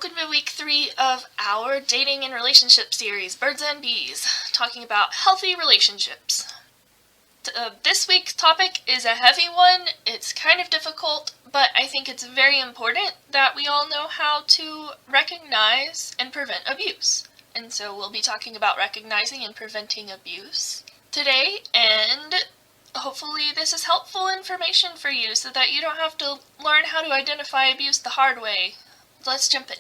welcome to week 3 of our dating and relationship series, Birds and Bees, talking about healthy relationships. This week's topic is a heavy one. It's kind of difficult, but I think it's very important that we all know how to recognize and prevent abuse. And so we'll be talking about recognizing and preventing abuse today, and hopefully this is helpful information for you so that you don't have to learn how to identify abuse the hard way. Let's jump in.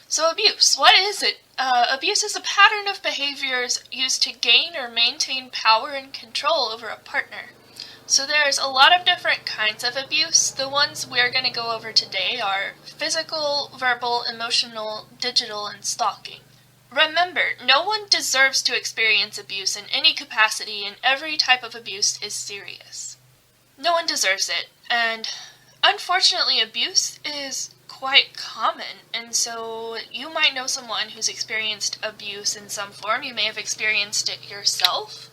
So abuse, what is it? Abuse is a pattern of behaviors used to gain or maintain power and control over a partner. So there's a lot of different kinds of abuse. The ones we're going to go over today are physical, verbal, emotional, digital, and stalking. Remember, no one deserves to experience abuse in any capacity, and every type of abuse is serious. No one deserves it, and unfortunately abuse is quite common, and so you might know someone who's experienced abuse in some form. You may have experienced it yourself,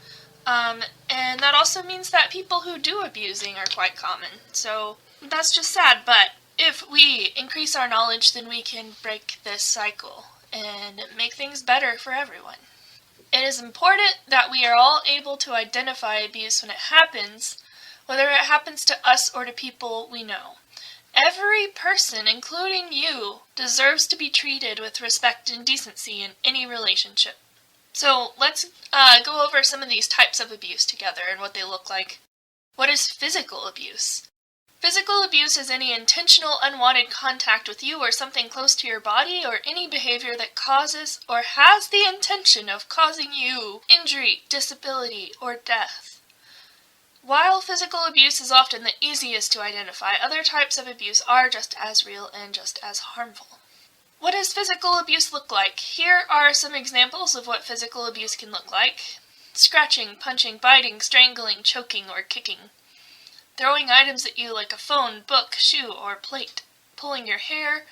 and that also means that people who do abusing are quite common. So that's just sad, but if we increase our knowledge, then we can break this cycle and make things better for everyone. It is important that we are all able to identify abuse when it happens, whether it happens to us or to people we know. Every person, including you, deserves to be treated with respect and decency in any relationship. So let's go over some of these types of abuse together and what they look like. What is physical abuse? Physical abuse is any intentional, unwanted contact with you or something close to your body, or any behavior that causes or has the intention of causing you injury, disability, or death. While physical abuse is often the easiest to identify, other types of abuse are just as real and just as harmful. What does physical abuse look like? Here are some examples of what physical abuse can look like. Scratching, punching, biting, strangling, choking, or kicking. Throwing items at you like a phone, book, shoe, or plate. Pulling your hair,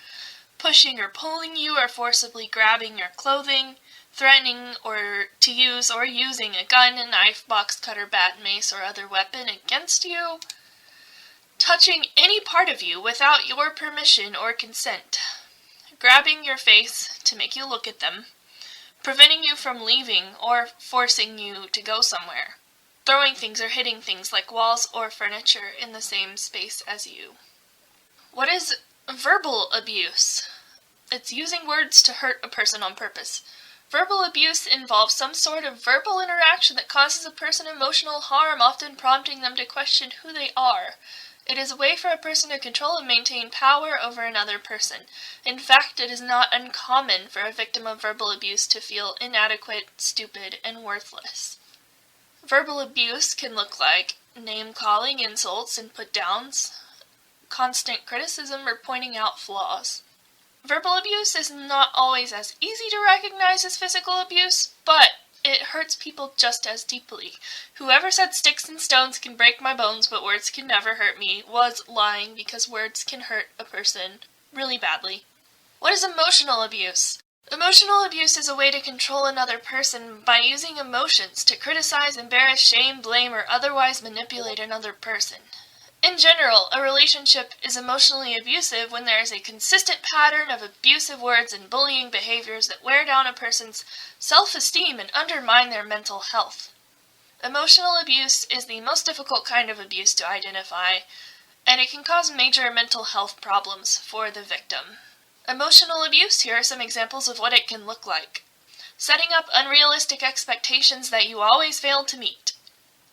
pushing or pulling you, or forcibly grabbing your clothing. Threatening or to use or using a gun, a knife, box cutter, bat, mace, or other weapon against you. Touching any part of you without your permission or consent. Grabbing your face to make you look at them. Preventing you from leaving or forcing you to go somewhere. Throwing things or hitting things like walls or furniture in the same space as you. What is verbal abuse? It's using words to hurt a person on purpose. Verbal abuse involves some sort of verbal interaction that causes a person emotional harm, often prompting them to question who they are. It is a way for a person to control and maintain power over another person. In fact, it is not uncommon for a victim of verbal abuse to feel inadequate, stupid, and worthless. Verbal abuse can look like name-calling, insults, and put-downs, constant criticism, or pointing out flaws. Verbal abuse is not always as easy to recognize as physical abuse, but it hurts people just as deeply. Whoever said sticks and stones can break my bones, but words can never hurt me, was lying, because words can hurt a person really badly. What is emotional abuse? Emotional abuse is a way to control another person by using emotions to criticize, embarrass, shame, blame, or otherwise manipulate another person. In general, a relationship is emotionally abusive when there is a consistent pattern of abusive words and bullying behaviors that wear down a person's self-esteem and undermine their mental health. Emotional abuse is the most difficult kind of abuse to identify, and it can cause major mental health problems for the victim. Emotional abuse, here are some examples of what it can look like. Setting up unrealistic expectations that you always fail to meet.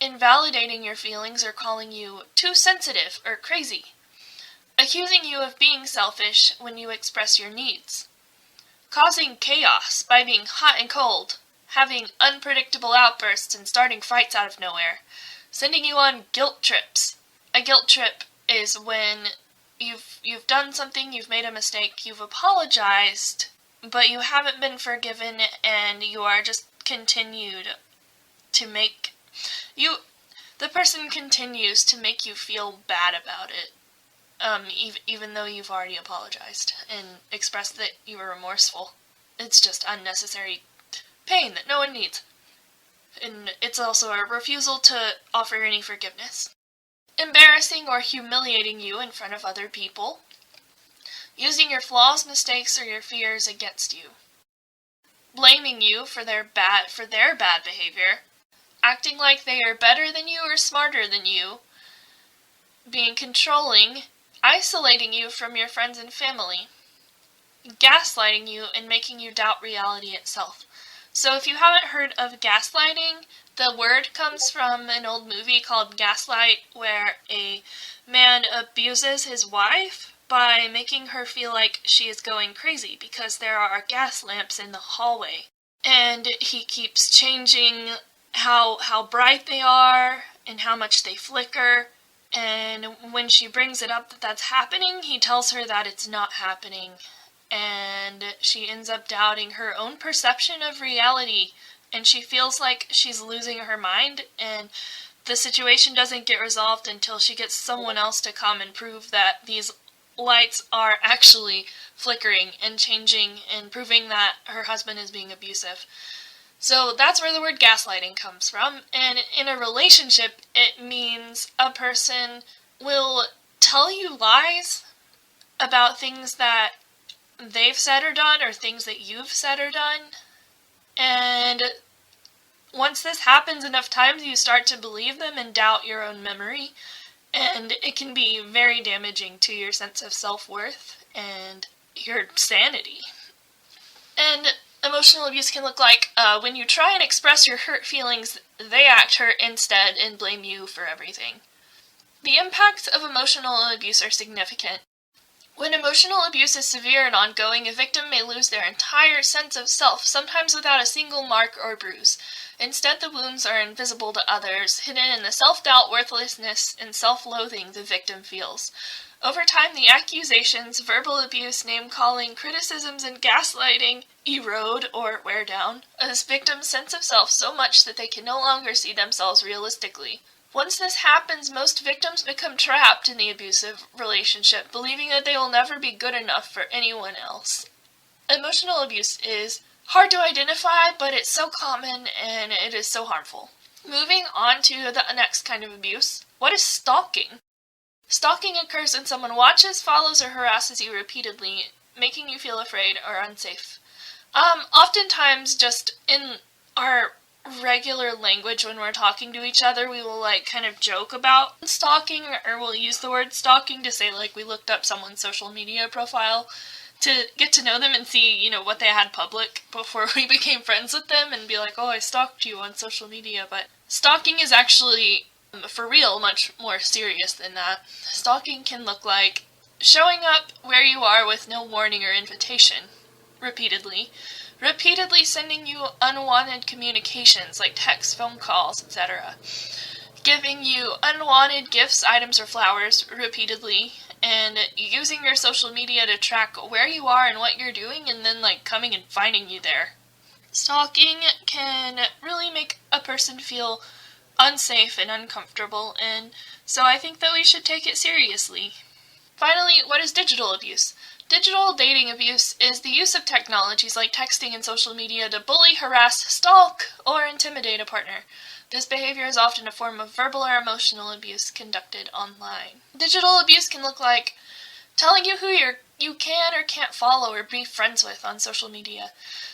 Invalidating your feelings or calling you too sensitive or crazy. Accusing you of being selfish when you express your needs. Causing chaos by being hot and cold. Having unpredictable outbursts and starting fights out of nowhere. Sending you on guilt trips. A guilt trip is when you've done something, you've made a mistake, you've apologized, but you haven't been forgiven, and you are just continued to make the person continues to make you feel bad about it, even though you've already apologized and expressed that you were remorseful. It's just unnecessary pain that no one needs. And it's also a refusal to offer any forgiveness. Embarrassing or humiliating you in front of other people. using your flaws, mistakes, or your fears against you, blaming you for their bad behavior, acting like they are better than you or smarter than you, being controlling, isolating you from your friends and family, gaslighting you, and making you doubt reality itself. So if you haven't heard of gaslighting, the word comes from an old movie called Gaslight, where a man abuses his wife by making her feel like she is going crazy because there are gas lamps in the hallway. And he keeps changing how bright they are and how much they flicker. And when she brings it up that that's happening, he tells her that it's not happening. And she ends up doubting her own perception of reality. And she feels like she's losing her mind, and the situation doesn't get resolved until she gets someone else to come and prove that these lights are actually flickering and changing and proving that her husband is being abusive. So that's where the word gaslighting comes from. And in a relationship, it means a person will tell you lies about things that they've said or done, or things that you've said or done. And once this happens enough times, you start to believe them and doubt your own memory. And it can be very damaging to your sense of self-worth and your sanity. And emotional abuse can look like when you try and express your hurt feelings, they act hurt instead and blame you for everything. The impacts of emotional abuse are significant. When emotional abuse is severe and ongoing, a victim may lose their entire sense of self, sometimes without a single mark or bruise. Instead, the wounds are invisible to others, hidden in the self-doubt, worthlessness, and self-loathing the victim feels. Over time, the accusations, verbal abuse, name-calling, criticisms, and gaslighting erode or wear down a victim's sense of self so much that they can no longer see themselves realistically. Once this happens, most victims become trapped in the abusive relationship, believing that they will never be good enough for anyone else. Emotional abuse is hard to identify, but it's so common and it is so harmful. Moving on to the next kind of abuse. What is stalking? Stalking occurs when someone watches, follows, or harasses you repeatedly, making you feel afraid or unsafe. Oftentimes, just in our regular language when we're talking to each other, we will kind of joke about stalking, or we'll use the word stalking to say we looked up someone's social media profile to get to know them and see, what they had public before we became friends with them, and be like, oh, I stalked you on social media. But stalking is actually, for real, much more serious than that. Stalking can look like showing up where you are with no warning or invitation, repeatedly sending you unwanted communications like texts, phone calls, etc. Giving you unwanted gifts, items, or flowers repeatedly, and using your social media to track where you are and what you're doing, and then coming and finding you there. Stalking can really make a person feel unsafe and uncomfortable, and so I think that we should take it seriously. Finally, what is digital abuse? Digital dating abuse is the use of technologies like texting and social media to bully, harass, stalk, or intimidate a partner. This behavior is often a form of verbal or emotional abuse conducted online. Digital abuse can look like telling you who you can or can't follow or be friends with on social media,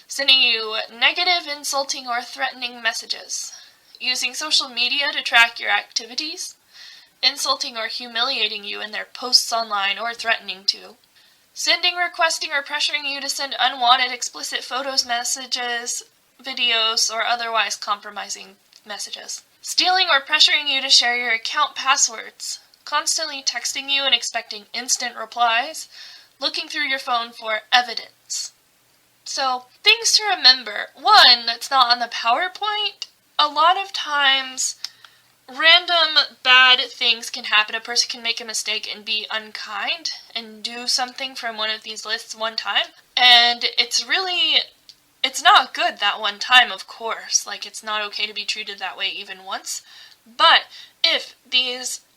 sending you negative, insulting, or threatening messages, using social media to track your activities, insulting or humiliating you in their posts online or threatening to, sending, requesting, or pressuring you to send unwanted explicit photos, messages, videos, or otherwise compromising messages. Stealing or pressuring you to share your account passwords. Constantly texting you and expecting instant replies. Looking through your phone for evidence. So, things to remember. One, that's not on the PowerPoint. A lot of times, random bad things can happen. A person can make a mistake and be unkind and do something from one of these lists one time. And it's not good that one time, of course. It's not okay to be treated that way even once. But if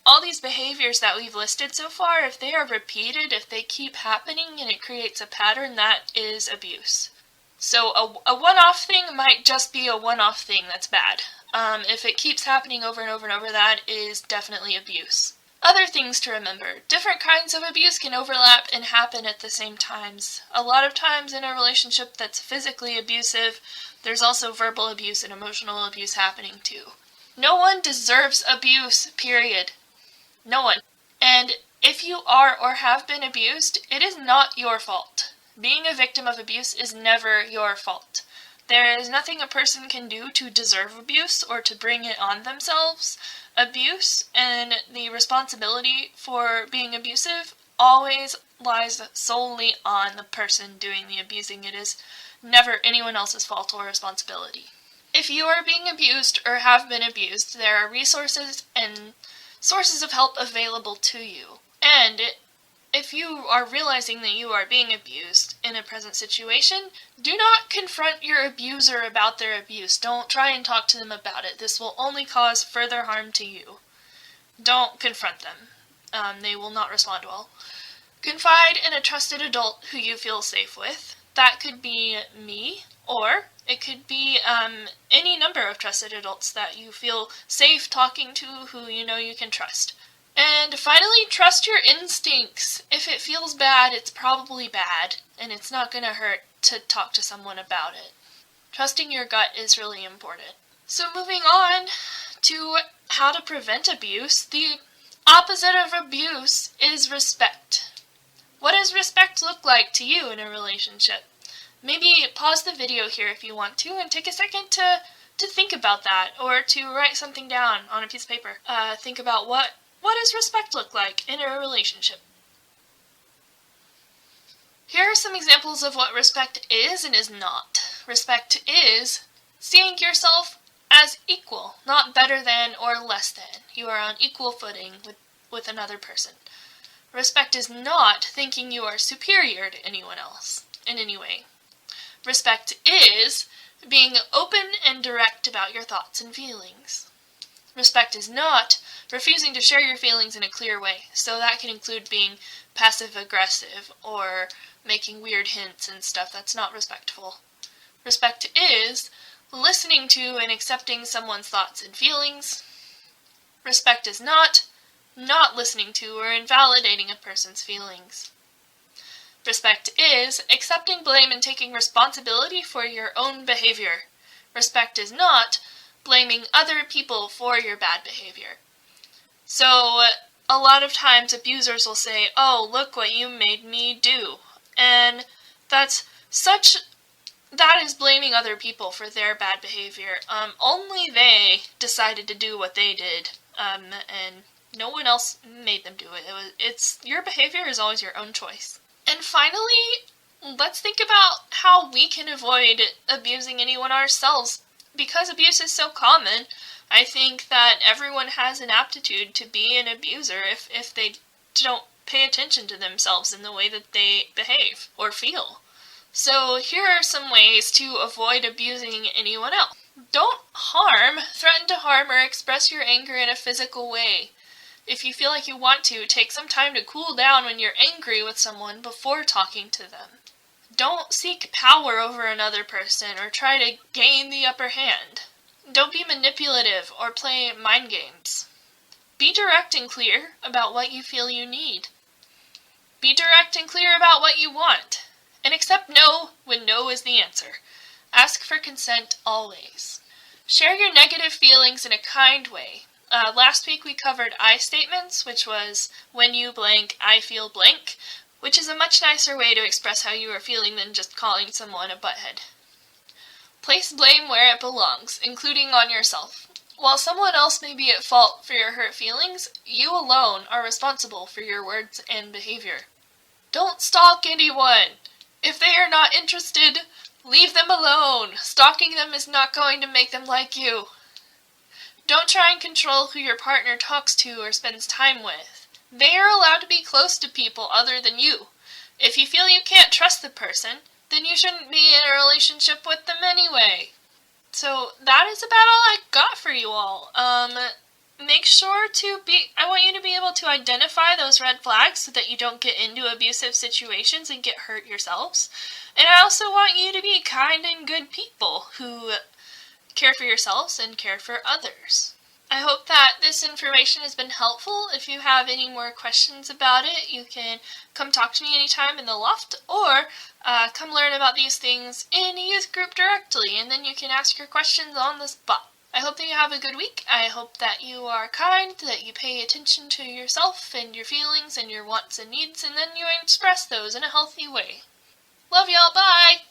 all these behaviors that we've listed so far, if they are repeated, if they keep happening and it creates a pattern, that is abuse. So a one-off thing might just be a one-off thing that's bad. If it keeps happening over and over and over, that is definitely abuse. Other things to remember. Different kinds of abuse can overlap and happen at the same times. A lot of times in a relationship that's physically abusive, there's also verbal abuse and emotional abuse happening too. No one deserves abuse, period. No one. And if you are or have been abused, it is not your fault. Being a victim of abuse is never your fault. There is nothing a person can do to deserve abuse or to bring it on themselves. Abuse and the responsibility for being abusive always lies solely on the person doing the abusing. It is never anyone else's fault or responsibility. If you are being abused or have been abused, there are resources and sources of help available to you. And if you are realizing that you are being abused in a present situation, do not confront your abuser about their abuse. Don't try and talk to them about it. This will only cause further harm to you. Don't confront them. They will not respond well. Confide in a trusted adult who you feel safe with. That could be me, or it could be any number of trusted adults that you feel safe talking to, who you know you can trust. And finally, trust your instincts. If it feels bad, it's probably bad, and it's not going to hurt to talk to someone about it. Trusting your gut is really important. So moving on to how to prevent abuse, the opposite of abuse is respect. What does respect look like to you in a relationship? Maybe pause the video here if you want to and take a second to think about that, or to write something down on a piece of paper. Think about what does respect look like in a relationship? Here are some examples of what respect is and is not. Respect is seeing yourself as equal, not better than or less than. You are on equal footing with another person. Respect is not thinking you are superior to anyone else in any way. Respect is being open and direct about your thoughts and feelings. Respect is not refusing to share your feelings in a clear way, so that can include being passive-aggressive or making weird hints and stuff. That's not respectful. Respect is listening to and accepting someone's thoughts and feelings. Respect is not listening to or invalidating a person's feelings. Respect is accepting blame and taking responsibility for your own behavior. Respect is not blaming other people for your bad behavior. So, a lot of times abusers will say, "Oh, look what you made me do." And that is blaming other people for their bad behavior. Only they decided to do what they did, and no one else made them do it. Your behavior is always your own choice. And finally, let's think about how we can avoid abusing anyone ourselves. Because abuse is so common, I think that everyone has an aptitude to be an abuser if they don't pay attention to themselves in the way that they behave or feel. So here are some ways to avoid abusing anyone else. Don't threaten to harm, or express your anger in a physical way. If you feel like you want to, take some time to cool down when you're angry with someone before talking to them. Don't seek power over another person or try to gain the upper hand. Don't be manipulative or play mind games. Be direct and clear about what you feel you need. Be direct and clear about what you want. And accept no when no is the answer. Ask for consent always. Share your negative feelings in a kind way. Last week we covered I statements, which was, when you blank, I feel blank, which is a much nicer way to express how you are feeling than just calling someone a butthead. Place blame where it belongs, including on yourself. While someone else may be at fault for your hurt feelings, you alone are responsible for your words and behavior. Don't stalk anyone. If they are not interested, leave them alone. Stalking them is not going to make them like you. Don't try and control who your partner talks to or spends time with. They are allowed to be close to people other than you. If you feel you can't trust the person, then you shouldn't be in a relationship with them anyway. So that is about all I got for you all. Make sure I want you to be able to identify those red flags so that you don't get into abusive situations and get hurt yourselves. And I also want you to be kind and good people who care for yourselves and care for others. I hope that this information has been helpful. If you have any more questions about it, you can come talk to me anytime in the loft, or come learn about these things in a youth group directly, and then you can ask your questions on the spot. I hope that you have a good week. I hope that you are kind, that you pay attention to yourself and your feelings and your wants and needs, and then you express those in a healthy way. Love y'all, bye!